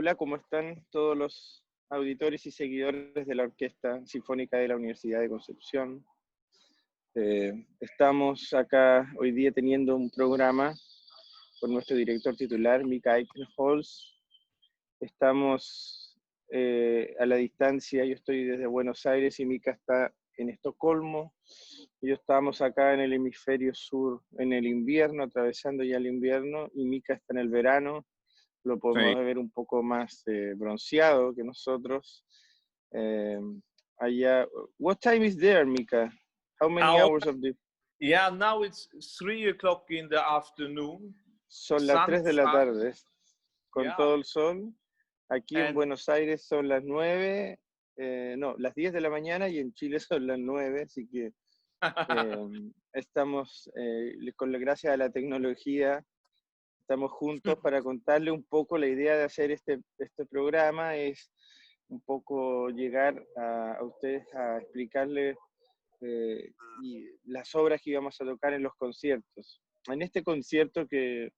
Hola, ¿cómo están todos los auditores y seguidores de la Orquesta Sinfónica de la Universidad de Concepción? Estamos acá hoy día teniendo un programa con nuestro director titular, Mika Eichenholz. Estamos a la distancia, yo estoy desde Buenos Aires y Mika está en Estocolmo. Yo estamos acá en el hemisferio sur en el invierno, atravesando ya el invierno, y Mika está en el verano. Lo podemos ver un poco más bronceado que nosotros. Allá, what time is there, Mika? How many hours of the... Yeah, now it's 3 o'clock in the afternoon. Son las 3 de la tarde, con todo el sol. Aquí en Buenos Aires son las 9, no, las 10 de la mañana, y en Chile son las 9, así que estamos, gracias a la tecnología, estamos juntos para contarle un poco. La idea de hacer este programa es un poco llegar a ustedes a explicarles las obras que íbamos a tocar en los conciertos. En este concierto, que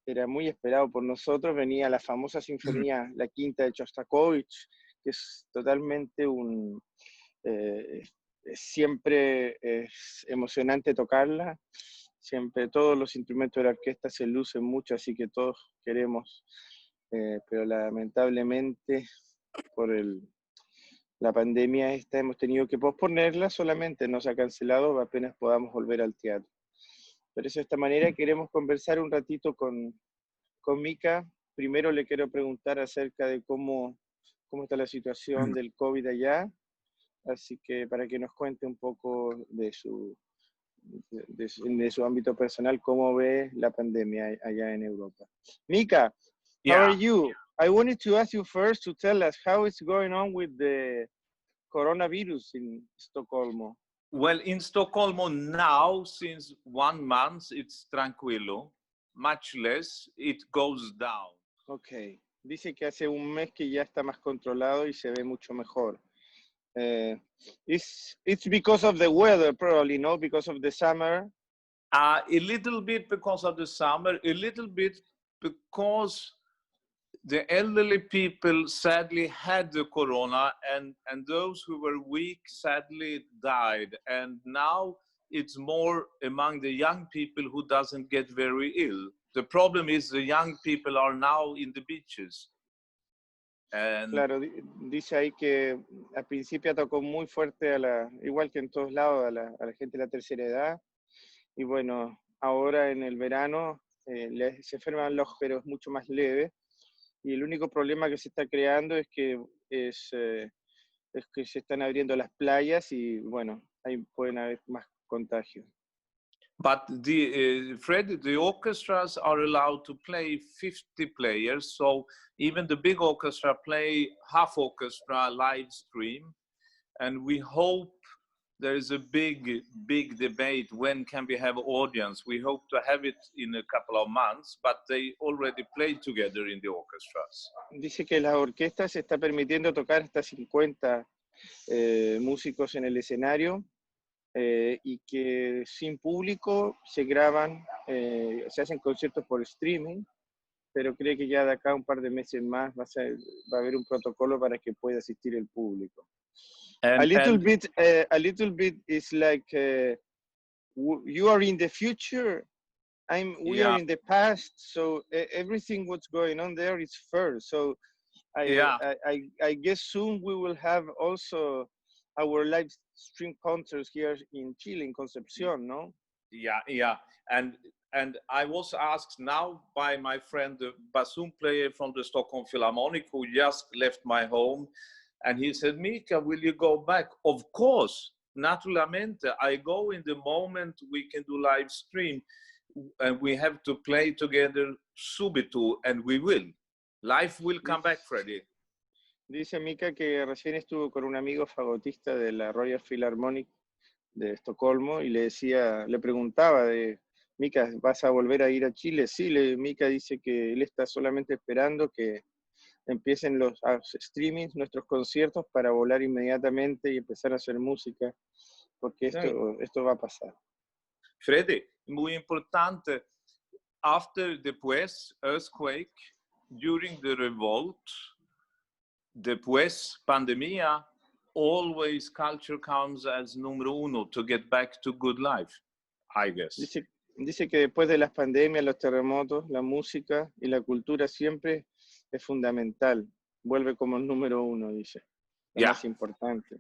era muy esperado por nosotros, venía la famosa sinfonía, la quinta de Shostakovich, que es totalmente siempre es emocionante tocarla. Siempre todos los instrumentos de la orquesta se lucen mucho, así que todos queremos, pero lamentablemente por la pandemia esta hemos tenido que posponerla solamente, no se ha cancelado, apenas podamos volver al teatro. Por eso de esta manera queremos conversar un ratito con Mika. Primero le quiero preguntar acerca de cómo está la situación del COVID allá, así que para que nos cuente un poco de su ámbito personal, cómo ve la pandemia allá en Europa. Mika, how are you? I wanted to ask you first to tell us how it's going on with the coronavirus in Stockholm. Well, in Stockholm now, since 1 month, it's tranquilo, much less, it goes down. Okay, dice que hace un mes que ya está más controlado y se ve mucho mejor. It's because of the weather, probably, no? Because of the summer? A little bit because of the summer, a little bit because the elderly people sadly had the corona, and those who were weak sadly died. And now it's more among the young people who doesn't get very ill. The problem is the young people are now in the beaches. Claro, dice ahí que al principio tocó muy fuerte, igual que en todos lados, a la gente de la tercera edad. Y bueno, ahora en el verano se enferman pero es mucho más leve. Y el único problema que se está creando es que se están abriendo las playas y bueno, ahí pueden haber más contagios. But Fred, the orchestras are allowed to play 50 players, so even the big orchestra play half orchestra live stream, and we hope there is a big debate when can we have audience. We hope to have it in a couple of months, but they already played together in the orchestras. Dice que las orquestas se está permitiendo tocar hasta 50 músicos en el escenario, y que sin público se graban, se hacen conciertos por streaming, pero cree que ya de acá un par de meses más va a haber un protocolo para que pueda asistir el público. A little bit is like you are in the future, we are in the past, so everything what's going on there is first. So I guess soon we will have also our live stream concerts here in Chile, in Concepción, no? Yeah. And I was asked now by my friend, the bassoon player from the Stockholm Philharmonic, who just left my home, and he said, Mika, will you go back? Of course, naturalmente. I go in the moment we can do live stream, and we have to play together subito, and we will. Life will come back, Freddie. Dice Mika que recién estuvo con un amigo fagotista de la Royal Philharmonic de Estocolmo y le preguntaba Mika, ¿vas a volver a ir a Chile? Sí, Mika dice que él está solamente esperando que empiecen los streamings, nuestros conciertos, para volar inmediatamente y empezar a hacer música, porque esto va a pasar. Freddy, muy importante, after the West earthquake, during the revolt, después pandemia, always culture comes as número uno to get back to good life, I guess. Dice que después de las pandemias, los terremotos, la música y la cultura siempre es fundamental. Vuelve como el número uno, dice. Lo más importante.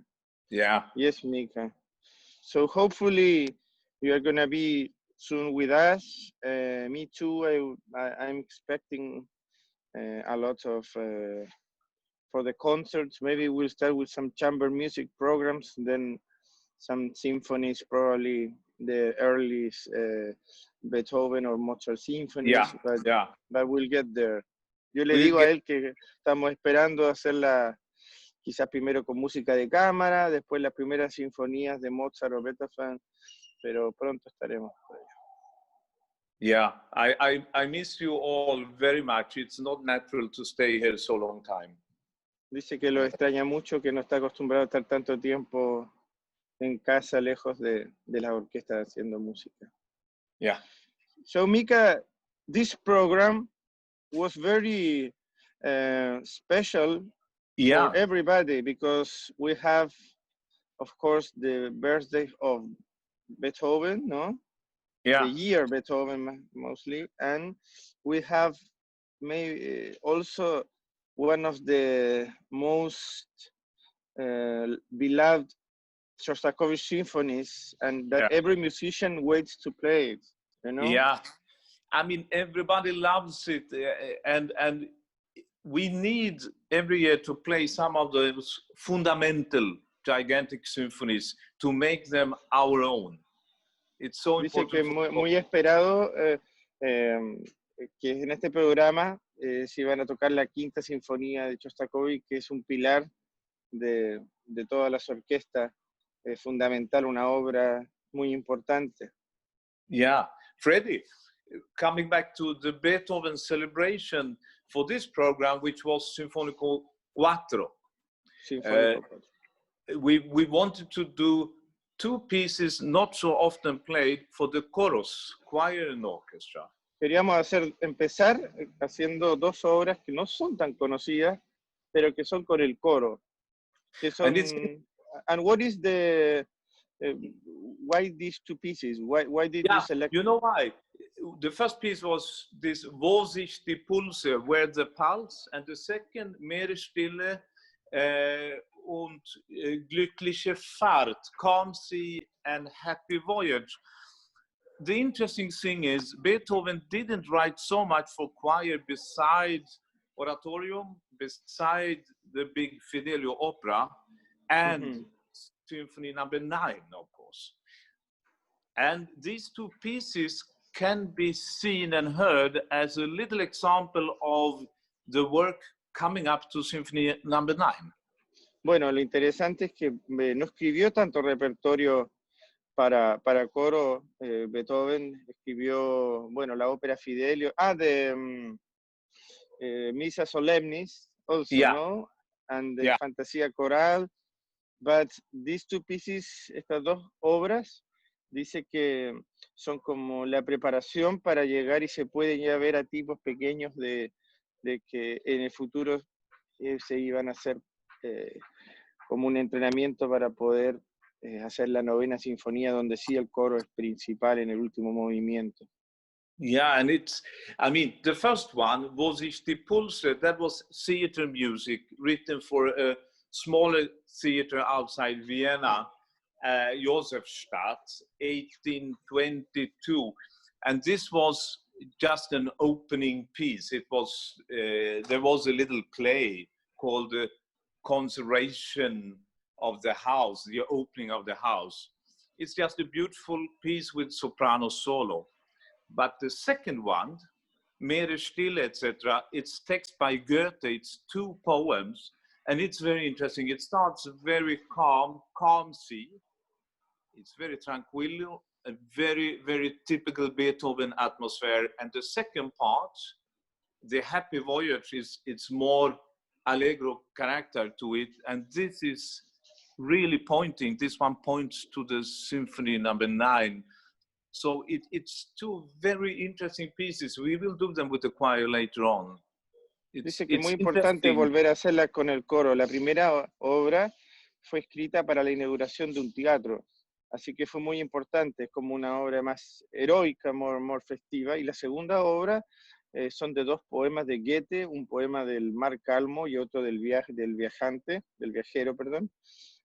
Yeah. Yes, Mika. So hopefully you are going to be soon with us. Me too. I'm expecting a lot of for the concerts. Maybe we'll start with some chamber music programs, then some symphonies, probably the earliest Beethoven or Mozart symphonies. But we'll get there. Yo le digo a él que estamos esperando hacerla quizás primero con música de cámara, después las primeras sinfonías de Mozart o Beethoven, pero pronto estaremos por allá. Yeah, I miss you all very much. It's not natural to stay here so long time. Dice que lo extraña mucho, que no está acostumbrado a estar tanto tiempo en casa, lejos de la orquesta haciendo música. Yeah. So Mika, this program was very special for everybody because we have, of course, the birthday of Beethoven, no? Yeah. The year Beethoven mostly, and we have maybe also one of the most beloved Shostakovich symphonies, and that every musician waits to play it, you know? Yeah, I mean, everybody loves it, and we need every year to play some of those fundamental, gigantic symphonies to make them our own. It's so important. Dice que muy esperado que en este programa se van a tocar la quinta sinfonía de Shostakovich, que es un pilar de todas las orquestas, fundamental, una obra muy importante. Yeah, Freddie, coming back to the Beethoven celebration for this program, which was Sinfónico 4. Sinfónico 4. We wanted to do two pieces not so often played for the chorus, choir and orchestra. Queríamos empezar haciendo dos obras que no son tan conocidas, pero que son con el coro. Que son, and what is the why these two pieces? Why did you select? You know why? The first piece was this Vorsicht die Pulse, where the pulse, and the second Mehr Stille und glückliche Fahrt, calm sea and happy voyage. The interesting thing is Beethoven didn't write so much for choir beside Oratorium, beside the big Fidelio opera, and Symphony number 9, of course. And these two pieces can be seen and heard as a little example of the work coming up to Symphony number 9. Bueno, lo interesante es que no escribió tanto repertorio para coro. Beethoven escribió, bueno, la ópera Fidelio, de Misa Solemnis, also, ¿no? And the Fantasía Coral. But these two pieces, estas dos obras, dice que son como la preparación para llegar y se pueden ya ver a tipos pequeños de que en el futuro se iban a hacer como un entrenamiento para poder hacer la novena sinfonía, donde sí el coro es principal en el último movimiento. Yeah, and I mean, the first one, Vorsicht die Pulse, that was theater music written for a smaller theater outside Vienna, Josefstadt, 1822. And this was just an opening piece. It was, there was a little play called the Conservation of the House, the opening of the house. It's just a beautiful piece with soprano solo. But the second one, Mehr Stille, etc., it's text by Goethe, it's two poems, and it's very interesting. It starts very calm sea. It's very tranquil, a very, very typical Beethoven atmosphere. And the second part, the happy voyage, it's more allegro character to it. And this is really pointing, this one points to the Symphony number 9. So it's two very interesting pieces. We will do them with the choir later on. Dice que es muy it's importante interesting. volver a hacerla con el coro. La primera obra fue escrita para la inauguración de un teatro, así que fue muy importante, es como una obra más heroica, more festiva. Y la segunda obra son de dos poemas de Goethe, un poema del mar calmo y otro del viajero, perdón.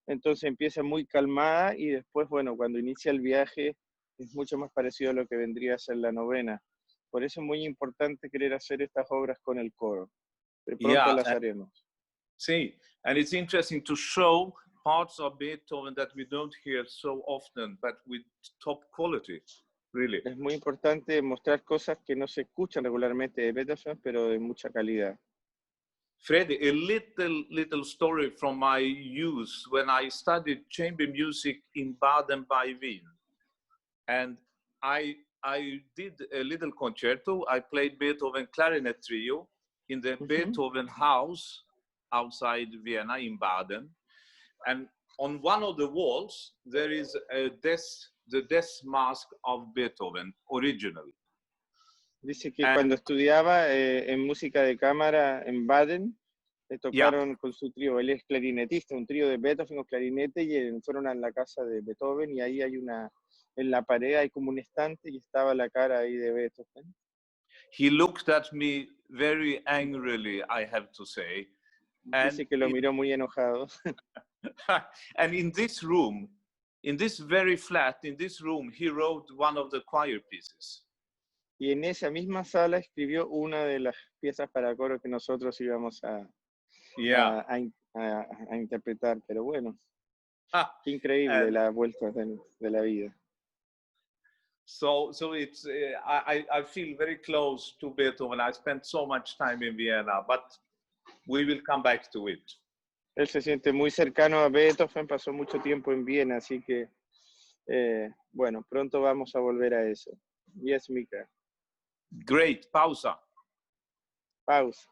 Entonces empieza muy calmada y después, bueno, cuando inicia el viaje es mucho más parecido a lo que vendría a ser la novena. Por eso es muy importante querer hacer estas obras con el coro. Pero pronto Yeah, las haremos. see, and it's interesting to show parts of Beethoven that we don't hear so often, but with top quality, really. Es muy importante mostrar cosas que no se escuchan regularmente de Beethoven, pero de mucha calidad. Freddy, a little story from my youth when I studied chamber music in Baden by Wien, and I did a little concerto. I played Beethoven clarinet trio in the Beethoven house outside Vienna in Baden, and on one of the walls there is the death mask of Beethoven original. Dice que And cuando estudiaba en música de cámara en Baden, yeah, tocaron con su trío, él es clarinetista, un trío de Beethoven con clarinete, y fueron a la casa de Beethoven y ahí hay en la pared hay como un estante y estaba la cara ahí de Beethoven. he looked at me very angrily, I have to say. And Dice que lo miró muy enojado. and in this room, in this very flat, in this room, he wrote one of the choir pieces. Y en esa misma sala escribió una de las piezas para coro que nosotros íbamos Yeah. a interpretar. Pero bueno, qué increíble And las vueltas de la vida. so it's I feel very close to Beethoven. I spent so much time in Vienna, but we will come back to it. Él se siente muy cercano a Beethoven, pasó mucho tiempo en Viena, así que bueno, pronto vamos a volver a eso. Yes, Mika. Great. Pausa. Pausa.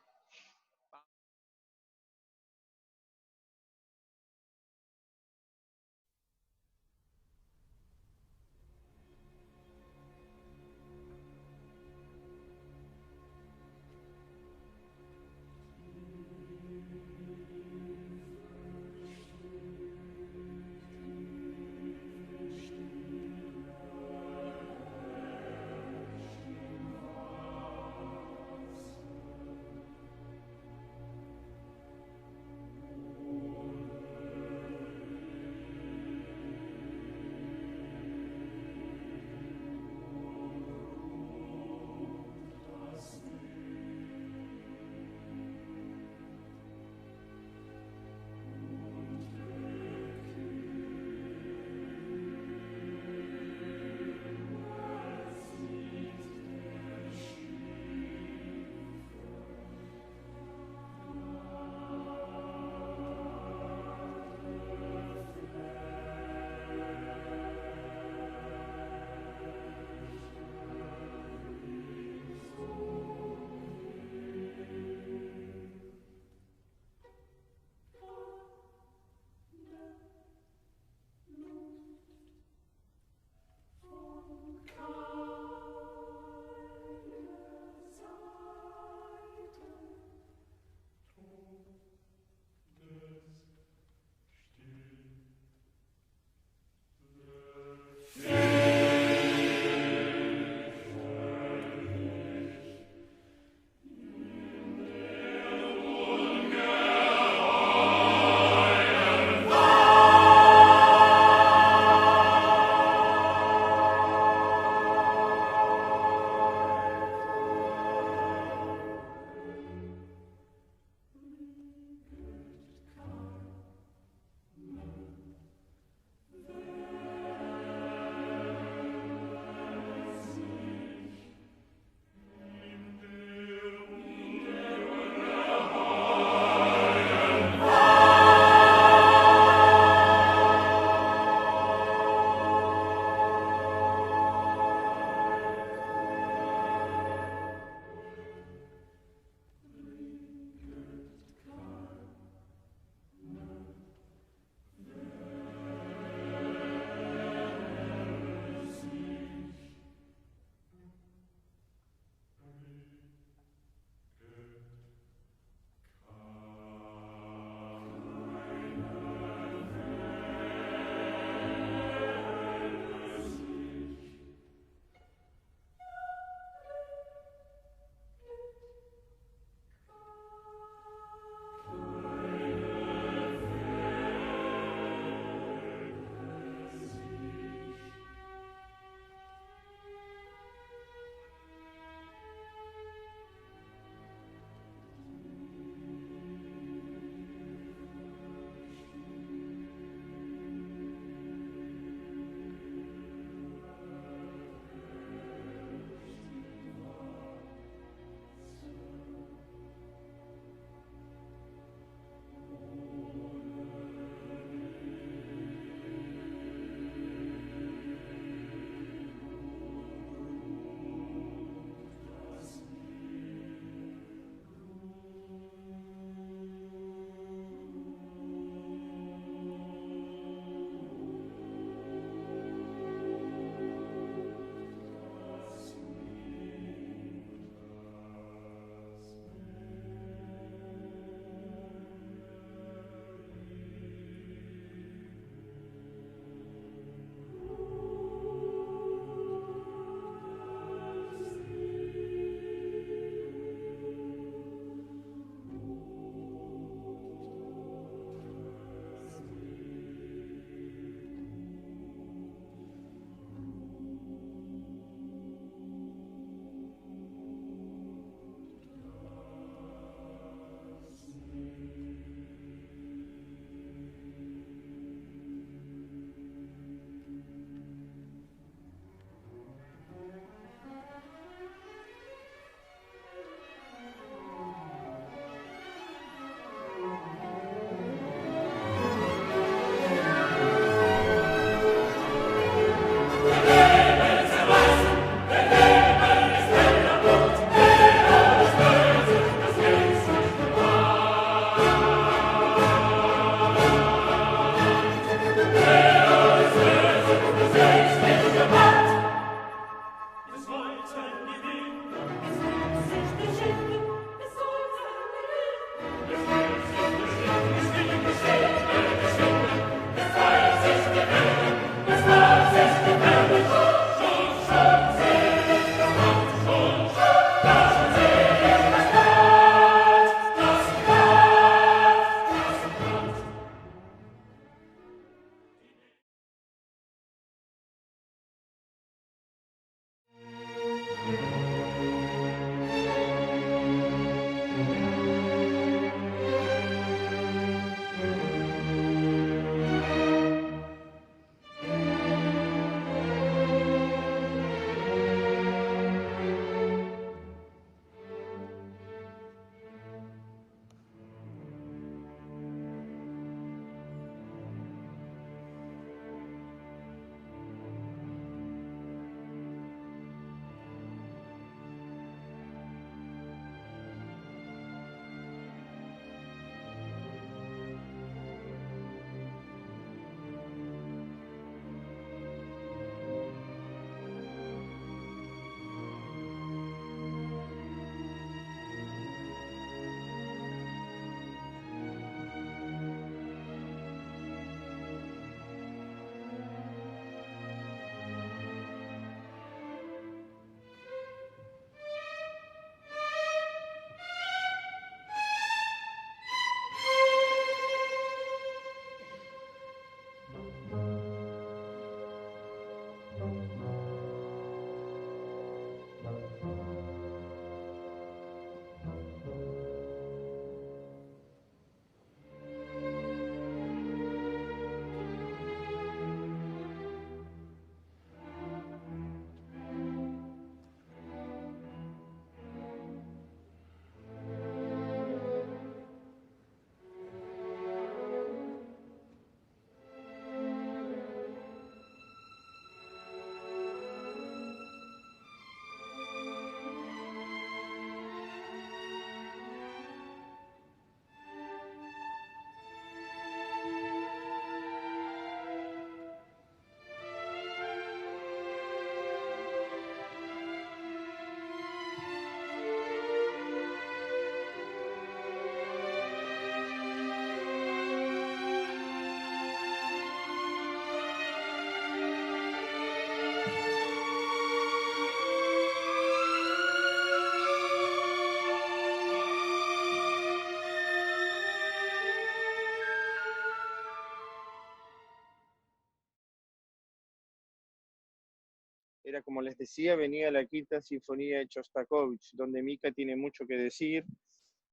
era como les decía, venía la quinta sinfonía de Shostakovich, donde Mika tiene mucho que decir,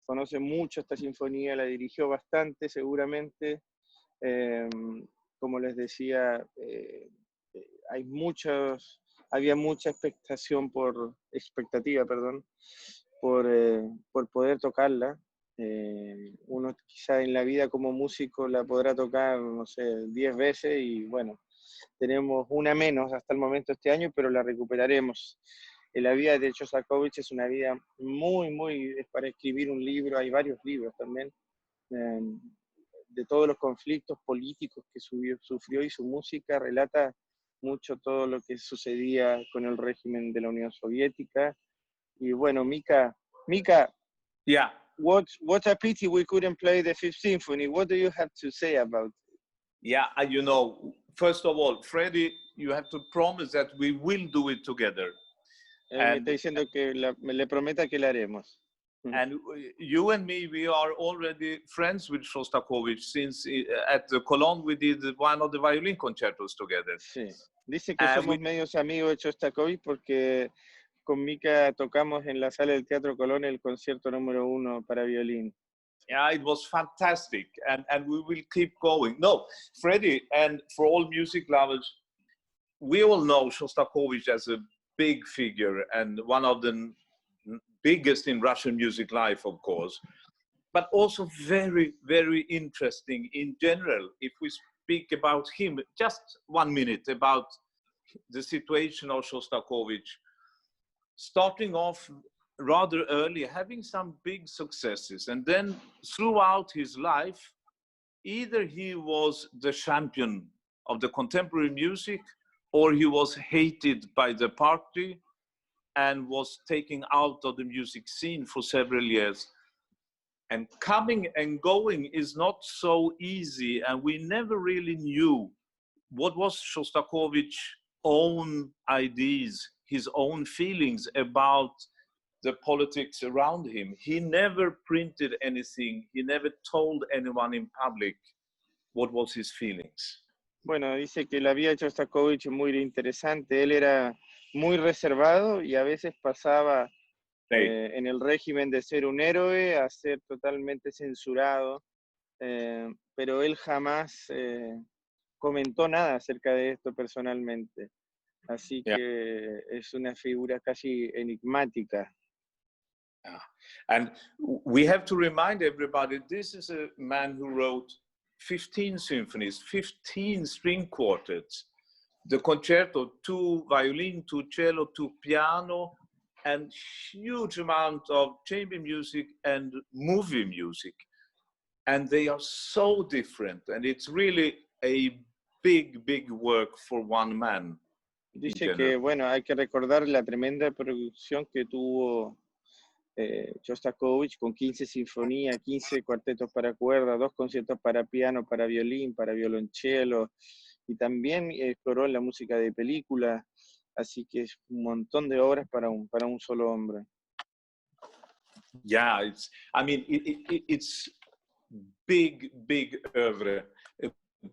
conoce mucho esta sinfonía, la dirigió bastante seguramente. Eh, como les decía, había mucha expectativa, perdón, por poder tocarla. Uno quizá en la vida como músico la podrá tocar, no sé, 10 veces y bueno, tenemos una menos hasta el momento este año, pero la recuperaremos. La vida de Shostakovich es una vida muy, es para escribir un libro, hay varios libros también, de todos los conflictos políticos que sufrió y su música relata mucho todo lo que sucedía con el régimen de la Unión Soviética. Y bueno, Mika, Yeah. what a pity we couldn't play the Fifth Symphony. What do you have to say about it? Yeah, you know, first of all, Freddie, you have to promise that we will do it together. Él me está diciendo que me le prometa que la haremos. And you and me, we are already friends with Shostakovich since at the Cologne we did one of the violin concertos together. Sí, dice que somos medios amigos de Shostakovich porque con Mika tocamos en la sala del Teatro Colón el concierto número 1 para violín. Yeah, it was fantastic, and we will keep going. No, Freddie, and for all music lovers, we all know Shostakovich as a big figure and one of the biggest in Russian music life, of course, but also very, very interesting in general. If we speak about him, just 1 minute about the situation of Shostakovich, starting off rather early, having some big successes, and then throughout his life, either he was the champion of the contemporary music or he was hated by the party and was taken out of the music scene for several years. And coming and going is not so easy, and we never really knew what was Shostakovich's own ideas, his own feelings about the politics around him. He never printed anything. He never told anyone in public what was his feelings. Bueno, dice que la vida de Shostakovich es muy interesante. Él era muy reservado y a veces pasaba en el régimen de ser un héroe a ser totalmente censurado, pero él jamás comentó nada acerca de esto personalmente. Así que es una figura casi enigmática. And we have to remind everybody, this is a man who wrote 15 symphonies, 15 string quartets, the concerto, 2 violin, 2 cello, 2 piano, and huge amount of chamber music and movie music. And they are so different, and it's really a big work for one man. Dice que, bueno, hay que recordar la tremenda producción que tuvo Shostakovich con 15 sinfonías, 15 cuartetos para cuerda, 2 conciertos para piano, para violín, para violonchelo, y también exploró la música de película, así que es un montón de obras para un solo hombre. Yeah, it's big oeuvre,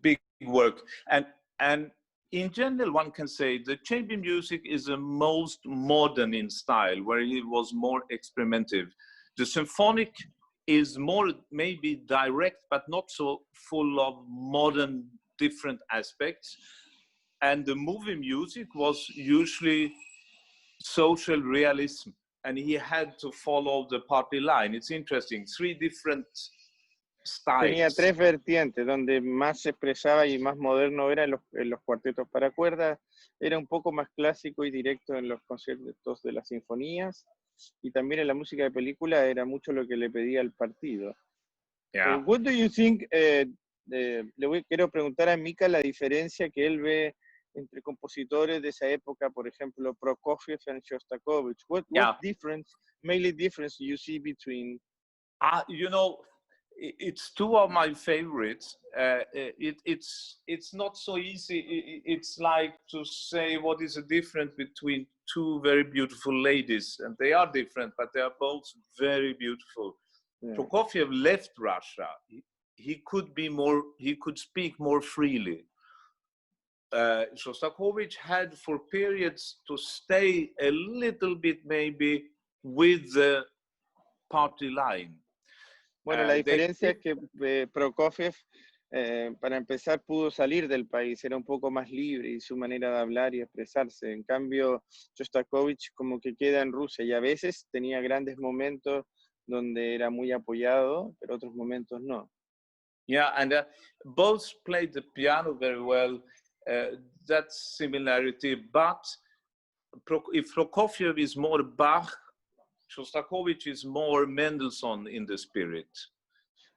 big work, and in general, one can say the chamber music is the most modern in style, where he was more experimental. The symphonic is more maybe direct, but not so full of modern different aspects. And the movie music was usually social realism, and he had to follow the party line. It's interesting, 3 different styles. Tenía 3 vertientes, donde más se expresaba y más moderno era en los cuartetos para cuerdas, era un poco más clásico y directo en los conciertos de las sinfonías, y también en la música de película era mucho lo que le pedía el partido. Yeah. What do you think, quiero preguntar a Mika la diferencia que él ve entre compositores de esa época, por ejemplo, Prokofiev and Shostakovich. What mainly difference do you see between? You know, it's 2 of my favorites. It's not so easy. It's like to say what is the difference between 2 very beautiful ladies, and they are different, but they are both very beautiful. Yeah. Prokofiev left Russia. He could speak more freely. Shostakovich had for periods to stay a little bit maybe with the party line. Bueno, la They diferencia es que Prokofiev, para empezar, pudo salir del país, era un poco más libre y su manera de hablar y expresarse. En cambio, Shostakovich como que queda en Rusia y a veces tenía grandes momentos donde era muy apoyado, pero otros momentos no. Yeah, and both played the piano very well. That similarity, but if Prokofiev is more Bach, Shostakovich is more Mendelssohn in the spirit.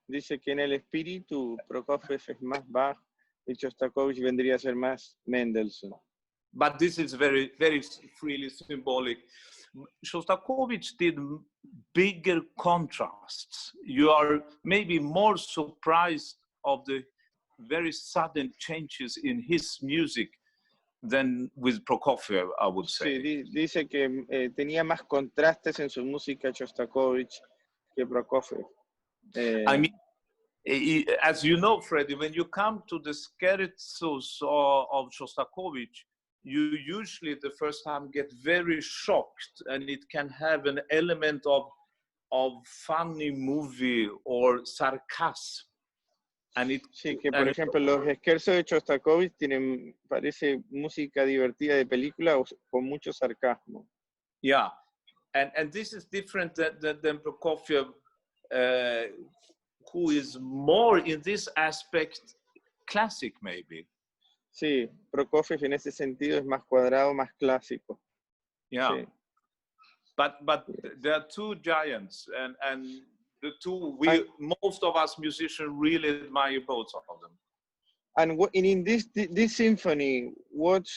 Dice que en el espíritu Prokofiev es más Bach y Shostakovich vendría a ser más Mendelssohn. But this is very, very freely symbolic. Shostakovich did bigger contrasts. You are maybe more surprised of the very sudden changes in his music than with Prokofiev, I would say. Sí, dice que tenía más contrastes en su música Shostakovich que Prokofiev. I mean, as you know, Freddie, when you come to the scherzos of Shostakovich, you usually the first time get very shocked, and it can have an element of funny movie or sarcasm. Sí, que por ejemplo los scherzos de Shostakovich tienen, parece música divertida de película con mucho sarcasmo. Yeah, and this is different than Prokofiev, who is more in this aspect classic maybe. Sí, Prokofiev en ese sentido es más cuadrado, más clásico. Yeah, sí. but there are two giants, and the two most of us musicians really admire both of them. And in this symphony, what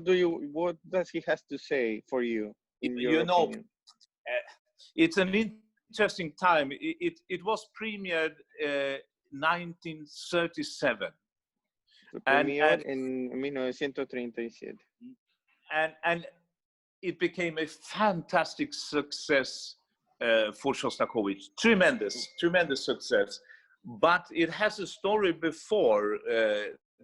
does he has to say for you? You know, it's an interesting time. It was premiered 1937. Premiered en 1937. And it became a fantastic success for Shostakovich. Tremendous success. But it has a story before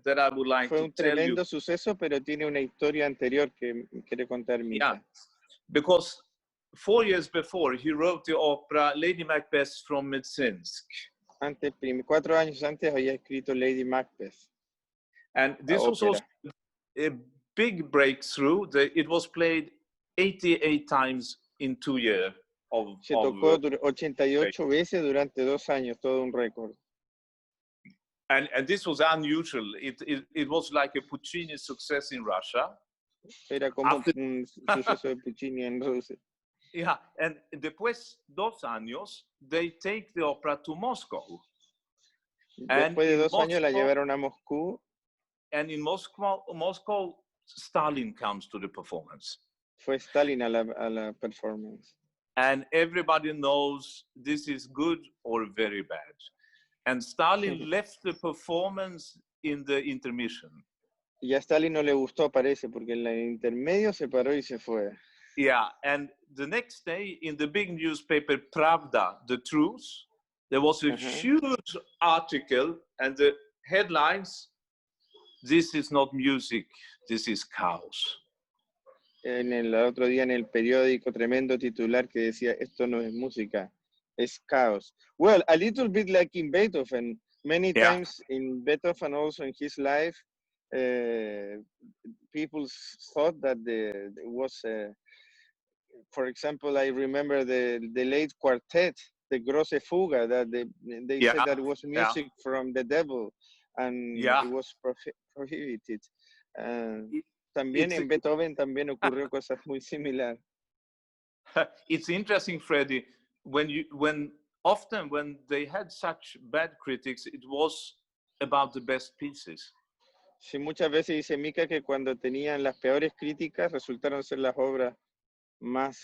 that I would like to tell you. Fue un tremendo suceso, pero tiene una historia anterior que quiere contar Mika. Yeah, because 4 years before, he wrote the opera Lady Macbeth from Mtsensk. 4 años antes había escrito Lady Macbeth. And this was also a big breakthrough. It was played 88 times in 2 years. Se tocó 88 veces durante 2 años, todo un récord. And this was unusual. It was like a Puccini success in Russia. Era como un suceso de Puccini en Rusia. Yeah, and después 2 años, they take the opera to Moscow. Después de 2 años la llevaron a Moscú. And in Moscow, Stalin comes to the performance. Fue Stalin a la performance. And everybody knows this is good or very bad. And Stalin left the performance in the intermission. Y a Stalin no le gustó, parece, porque en el intermedio se paró y se fue. Yeah, and the next day in the big newspaper Pravda, The Truth, there was a huge article, and the headlines, "This is not music, this is chaos." En el otro día en el periódico, tremendo titular que decía, esto no es música, es caos. Well, a little bit like in Beethoven. Many times in Beethoven, also in his life, people thought that it was, for example, I remember the late quartet, the Grosse Fuga, that they said that it was music from the devil, and it was prohibited. También en Beethoven también ocurrió cosas muy similares. It's interesting, Freddie, when often when they had such bad critics, it was about the best pieces. Sí, muchas veces dice Mika que cuando tenían las peores críticas resultaron ser las obras más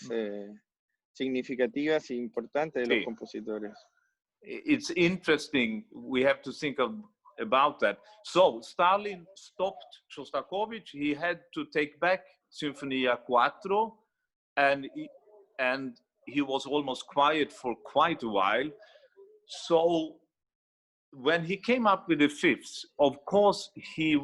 significativas e importantes de los compositores. It's interesting. We have to think about that. So Stalin stopped Shostakovich. He had to take back Sinfonia 4, and he was almost quiet for quite a while. So when he came up with the fifths, of course, he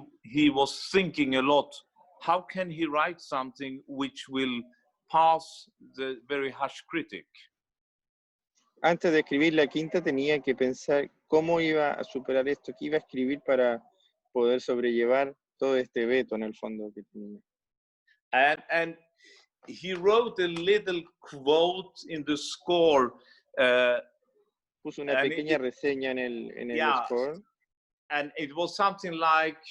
was thinking a lot. How can he write something which will pass the very harsh critic? Antes de escribir la quinta tenía que pensar cómo iba a superar esto, qué iba a escribir para poder sobrellevar todo este veto en el fondo que tenía. And he wrote a little quote in the score. Puso una pequeña reseña en el score. And it was something like,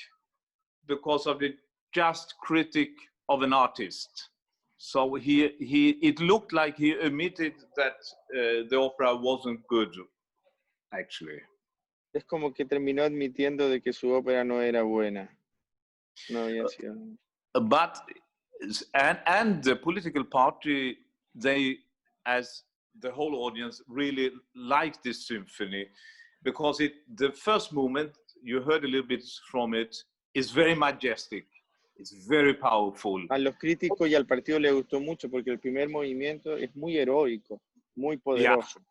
because of the just critic of an artist. So it looked like he admitted that the opera wasn't good, actually. Es como que terminó admitiendo de que su ópera no era buena. No había sido. But and the political party, they, as the whole audience, really liked this symphony, because the first movement, you heard a little bit from it, is very majestic. It's very powerful. A los críticos y al partido le gustó mucho porque el primer movimiento es muy heroico, muy poderoso. Yeah.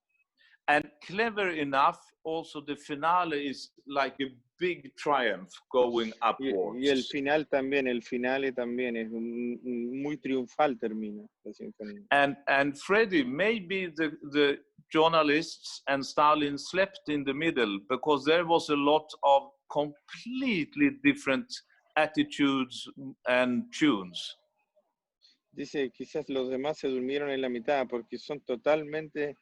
And clever enough, also the finale is like a big triumph going upwards. Y el final también es muy triunfal, termina la sinfonía. And Freddie, maybe the journalists and Stalin slept in the middle, because there was a lot of completely different attitudes and tunes. Dice, quizás los demás se durmieron en la mitad porque son totalmente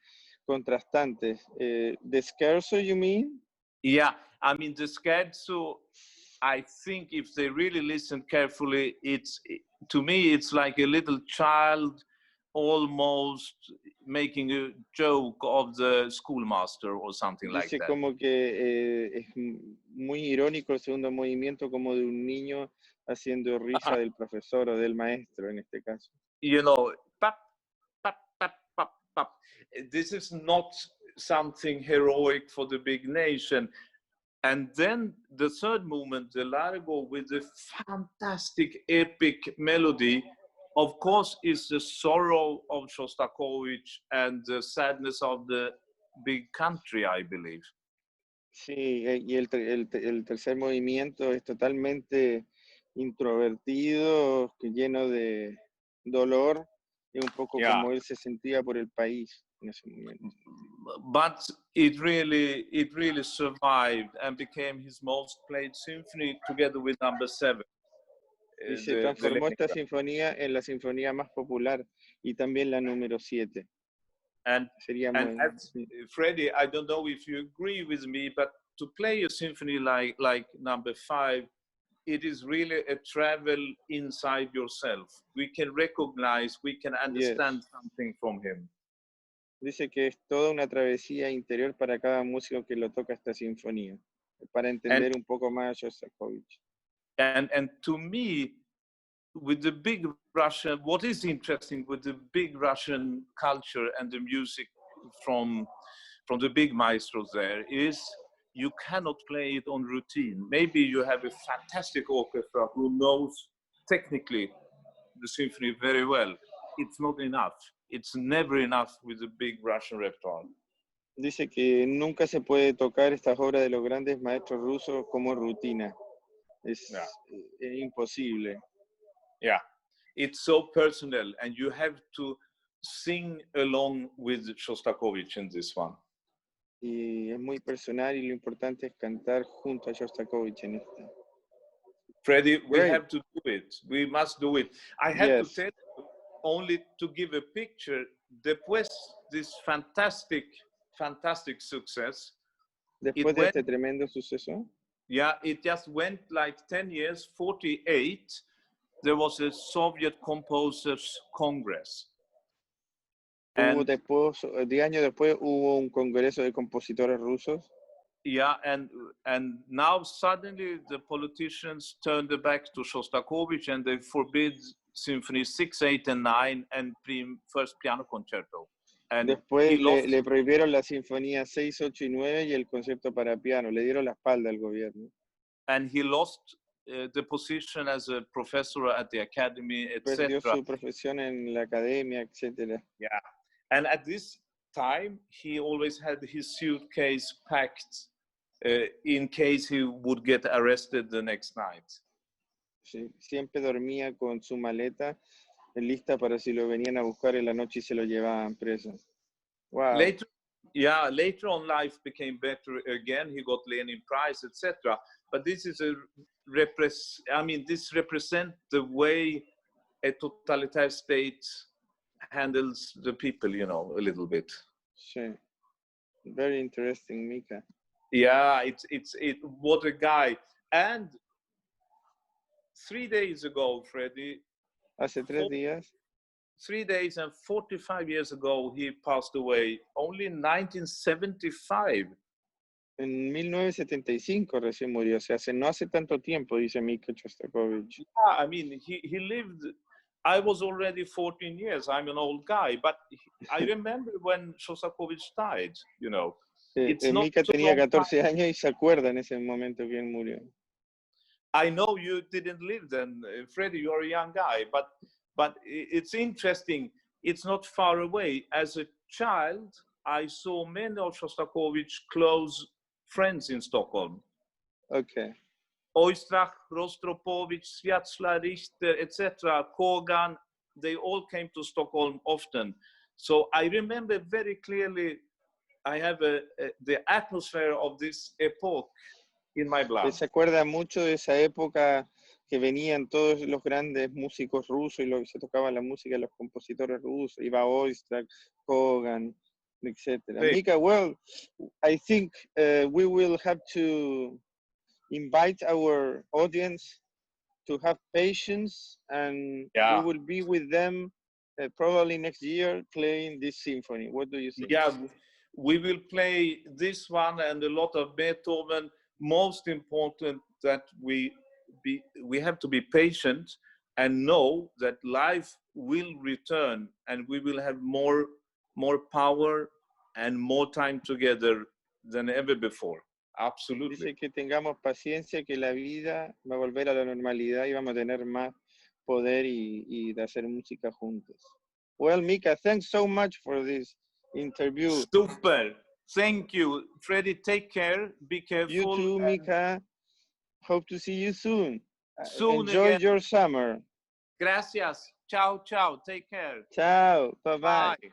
contrastantes. The Scherzo, you mean? Yeah, I mean, the scherzo, I think if they really listen carefully, to me, it's like a little child almost making a joke of the schoolmaster or something like Dice that. como que es muy irónico el segundo movimiento, como de un niño haciendo risa del profesor o del maestro en este caso. You know, pap, pap, pap, pap, pap. This is not something heroic for the big nation. And then the third movement, the Largo, with the fantastic epic melody, of course, is the sorrow of Shostakovich and the sadness of the big country, I believe. Sí, y el tercer movimiento es totalmente introvertido, lleno de dolor, y un poco como él se sentía por el país en ese momento. But it really survived and became his most played symphony, together with number 7. Y se transformó esta sinfonía en la sinfonía más popular y también la número 7. And Freddie, I don't know if you agree with me, but to play a symphony like number 5, it is really a travel inside yourself. We can recognize, we can understand something from him. Dice que es toda una travesía interior para cada músico que lo toca esta sinfonía, para entender un poco más a Shostakovich. And to me, with the big Russian, what is interesting with the big Russian culture and the music from the big maestros there is you cannot play it on routine. Maybe you have a fantastic orchestra who knows technically the symphony very well. It's not enough. It's never enough with the big Russian repertoire. Dice que nunca se puede tocar estas obras de los grandes maestros rusos como rutina. Es imposible. Yeah, it's so personal, and you have to sing along with Shostakovich in this one. Y es muy personal, y lo importante es cantar junto a Shostakovich en esta. Freddie, we have to do it. We must do it. I have to tell you, only to give a picture, después this fantastic success. Después de este tremendo suceso. Yeah, it just went like 10 years, 48, there was a Soviet Composers Congress. And 10 años después hubo un congreso de compositores rusos. Yeah, and now suddenly the politicians turned their back to Shostakovich and they forbid Symphony 6, 8, and 9 and first piano concerto. And después le prohibieron la sinfonía 6, 8 y 9 y el concierto para piano. Le dieron la espalda al gobierno. And he lost the position as a professor at the academy, etc. Perdió su profesión en la academia, etc. Yeah, and at this time he always had his suitcase packed in case he would get arrested the next night. Sí, siempre dormía con su maleta lista para si lo venían a buscar en la noche y se lo llevaban preso. Wow. Later on, life became better again. He got Lenin Prize, etc. But this is this represents the way a totalitarian state handles the people, you know, a little bit. Sí. Very interesting, Mika. Yeah, what a guy. And 3 days ago, Freddie. Hace 3 días. 3 days and 45 years ago, he passed away. Only in 1975. En 1975 recién murió, o sea, no hace tanto tiempo, dice Mika Shostakovich. Yeah, I mean, he lived. I was already 14 years. I'm an old guy, but I remember when Shostakovich died, you know. Mika tenía 14 años y se acuerda en ese momento que él murió. I know you didn't live then, Freddie, you're a young guy, but it's interesting. It's not far away. As a child, I saw many of Shostakovich's close friends in Stockholm. Okay. Oistrach, Rostropovich, Sviatslav, Richter, etc., Kogan, they all came to Stockholm often. So I remember very clearly, I have the atmosphere of this epoch in my blood. Se acuerda mucho de esa época que venían todos los grandes músicos rusos y lo que se tocaba la música de los compositores rusos, Iva Oistrakh, Kogan, etc. Sí. Mika, well, I think we will have to invite our audience to have patience, and we will be with them probably next year playing this symphony. What do you think? Yeah, we will play this one and a lot of Beethoven. Most important that we have to be patient and know that life will return and we will have more power and more time together than ever before. Absolutely. Dice que tengamos paciencia, que la vida va a volver a la normalidad y vamos a tener más poder y de hacer música juntos. Well, Mika, thanks so much for this interview. Super. Thank you. Freddie, take care. Be careful. You too, Mika. Hope to see you soon. Soon Enjoy again. your summer. Gracias. Ciao, ciao. Take care. Ciao. Bye-bye. Bye.